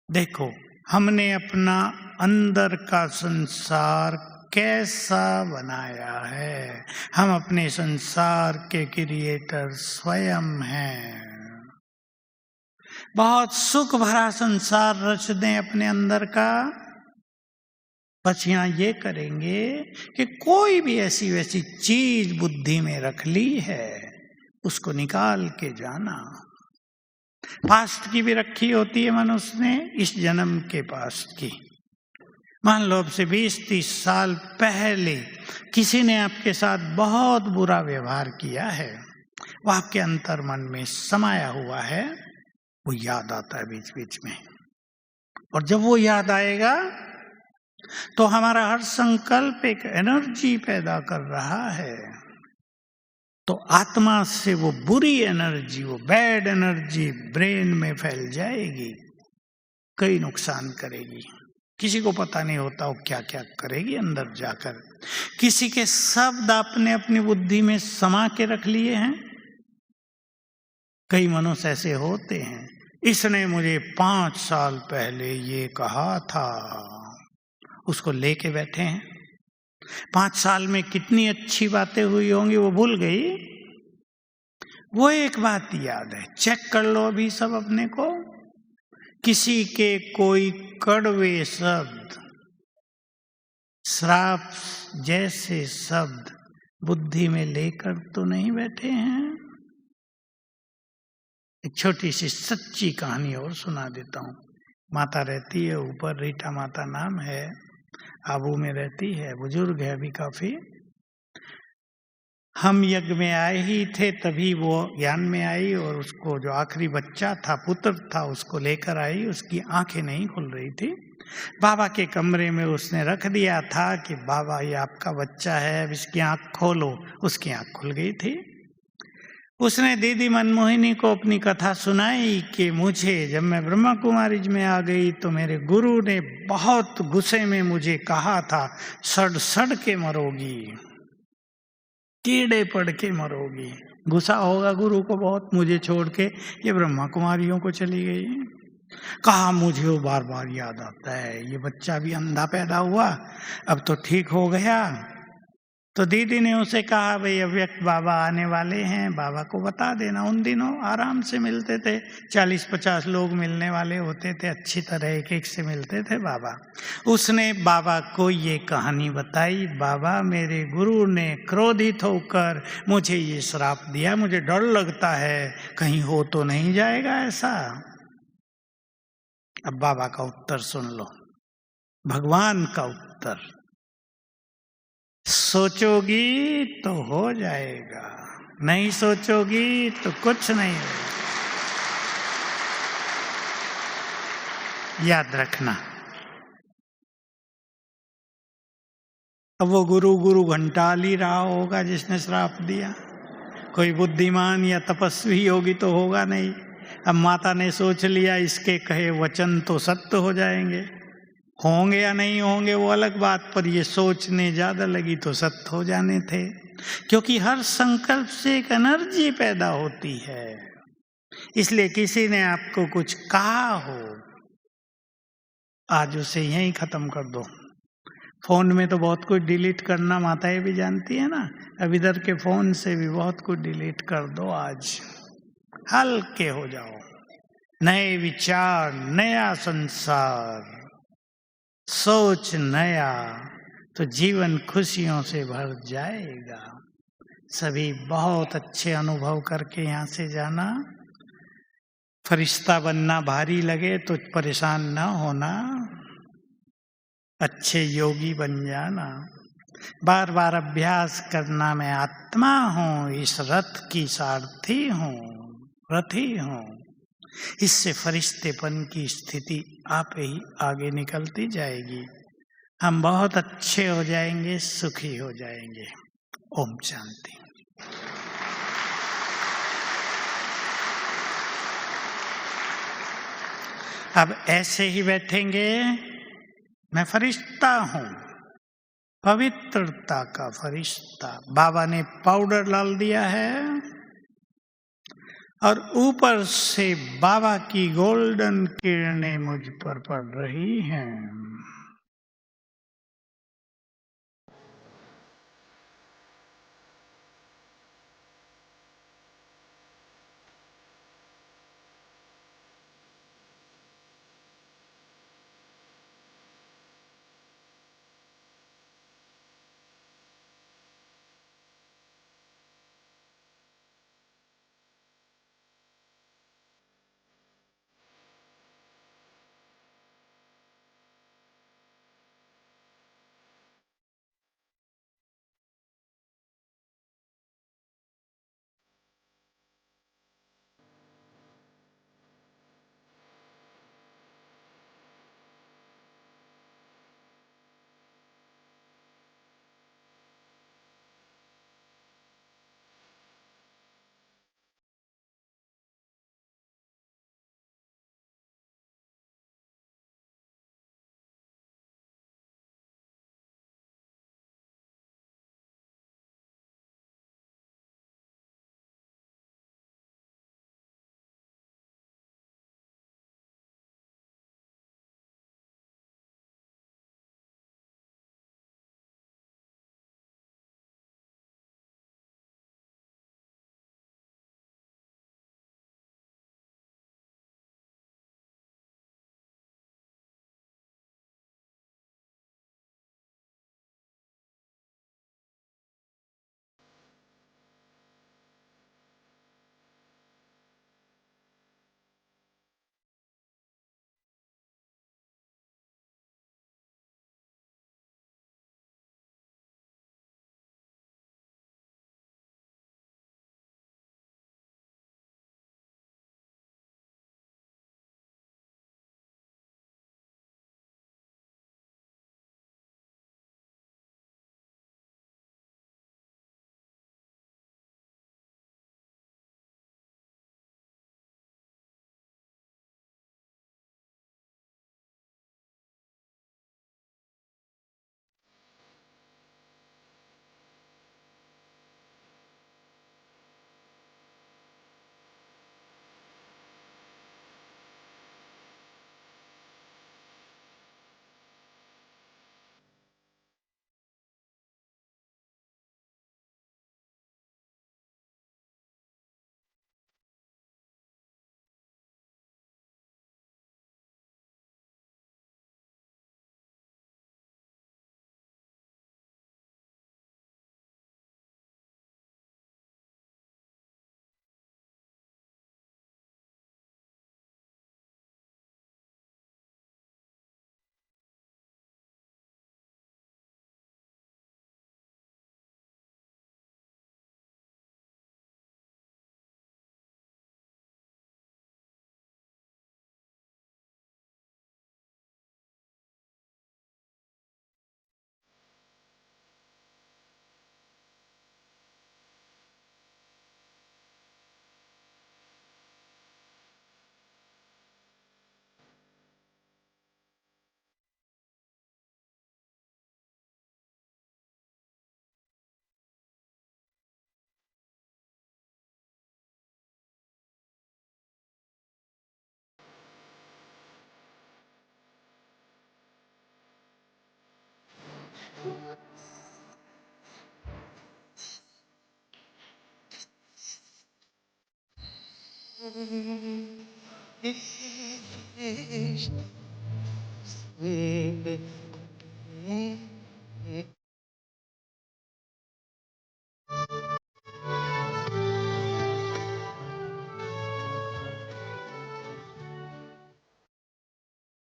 देखो, हमने अपना अंदर का संसार कैसा बनाया है। हम अपने संसार के क्रिएटर स्वयं हैं। बहुत सुख भरा संसार रच दें अपने अंदर का। बस यहाँ ये करेंगे कि कोई भी ऐसी वैसी चीज बुद्धि में रख ली है, उसको निकाल के जाना। पास्ट की भी रखी होती है मनुष्य ने, इस जन्म के पास्ट की। मान लो अब से 20-30 साल पहले किसी ने आपके साथ बहुत बुरा व्यवहार किया है, वो आपके अंतर मन में समाया हुआ है, वो याद आता है बीच बीच में। और जब वो याद आएगा तो हमारा हर संकल्प एक एनर्जी पैदा कर रहा है। तो आत्मा से वो बुरी एनर्जी, वो बैड एनर्जी ब्रेन में फैल जाएगी, कई नुकसान करेगी। किसी को पता नहीं होता वो क्या क्या करेगी अंदर जाकर। किसी के शब्द आपने अपनी बुद्धि में समा के रख लिए हैं। कई मनुष्य ऐसे होते हैं, इसने मुझे 5 साल पहले ये कहा था, उसको लेके बैठे हैं। 5 साल में कितनी अच्छी बातें हुई होंगी वो भूल गई। वो एक बात याद है, चेक कर लो अभी सब अपने को। किसी के कोई कड़वे शब्द, श्राप जैसे शब्द बुद्धि में लेकर तो नहीं बैठे हैं। एक छोटी सी सच्ची कहानी और सुना देता हूँ। माता रहती है ऊपर, रीटा माता नाम है, आबू में रहती है, बुजुर्ग है अभी काफी। हम यज्ञ में आए ही थे तभी वो ज्ञान में आई और उसको जो आखिरी बच्चा था, पुत्र था, उसको लेकर आई। उसकी आंखें नहीं खुल रही थी। बाबा के कमरे में उसने रख दिया था कि बाबा ये आपका बच्चा है, अब इसकी आंख खोलो। उसकी आंख खुल गई थी। उसने दीदी मनमोहिनी को अपनी कथा सुनाई कि मुझे जब मैं ब्रह्मा कुमारी में आ गई तो मेरे गुरु ने बहुत गुस्से में मुझे कहा था, सड़ सड़ के मरोगी, कीड़े पड़ के मरोगी। गुस्सा होगा गुरु को बहुत, मुझे छोड़ के ये ब्रह्मा कुमारियों को चली गई। कहा मुझे वो बार बार याद आता है, ये बच्चा भी अंधा पैदा हुआ, अब तो ठीक हो गया। तो दीदी ने उसे कहा, भाई अव्यक्त बाबा आने वाले हैं, बाबा को बता देना। उन दिनों आराम से मिलते थे, 40-50 लोग मिलने वाले होते थे, अच्छी तरह एक एक से मिलते थे बाबा। उसने बाबा को ये कहानी बताई, बाबा मेरे गुरु ने क्रोधित होकर मुझे ये श्राप दिया, मुझे डर लगता है कहीं हो तो नहीं जाएगा ऐसा। अब बाबा का उत्तर सुन लो, भगवान का उत्तर, सोचोगी तो हो जाएगा, नहीं सोचोगी तो कुछ नहीं होगा। याद रखना। अब वो गुरु गुरु घंटाल ही रहा होगा जिसने श्राप दिया, कोई बुद्धिमान या तपस्वी होगी तो होगा नहीं। अब माता ने सोच लिया इसके कहे वचन तो सत्य हो जाएंगे, होंगे या नहीं होंगे वो अलग बात, पर ये सोचने ज्यादा लगी तो सत्य हो जाने थे। क्योंकि हर संकल्प से एक एनर्जी पैदा होती है। इसलिए किसी ने आपको कुछ कहा हो, आज उसे यहीं खत्म कर दो। फोन में तो बहुत कुछ डिलीट करना माताएं भी जानती है ना, अब इधर के फोन से भी बहुत कुछ डिलीट कर दो। आज हल्के हो जाओ, नए विचार, नया संसार, सोच नया, तो जीवन खुशियों से भर जाएगा। सभी बहुत अच्छे अनुभव करके यहाँ से जाना। फरिश्ता बनना भारी लगे तो परेशान ना होना, अच्छे योगी बन जाना। बार बार अभ्यास करना, मैं आत्मा हूँ, इस रथ की सारथी हूँ, रथी हूँ। इससे फरिश्तेपन की स्थिति आप ही आगे निकलती जाएगी। हम बहुत अच्छे हो जाएंगे, सुखी हो जाएंगे। ओम शांति। अब ऐसे ही बैठेंगे। मैं फरिश्ता हूं, पवित्रता का फरिश्ता। बाबा ने पाउडर डाल दिया है और ऊपर से बाबा की गोल्डन किरणें मुझ पर पड़ रही हैं।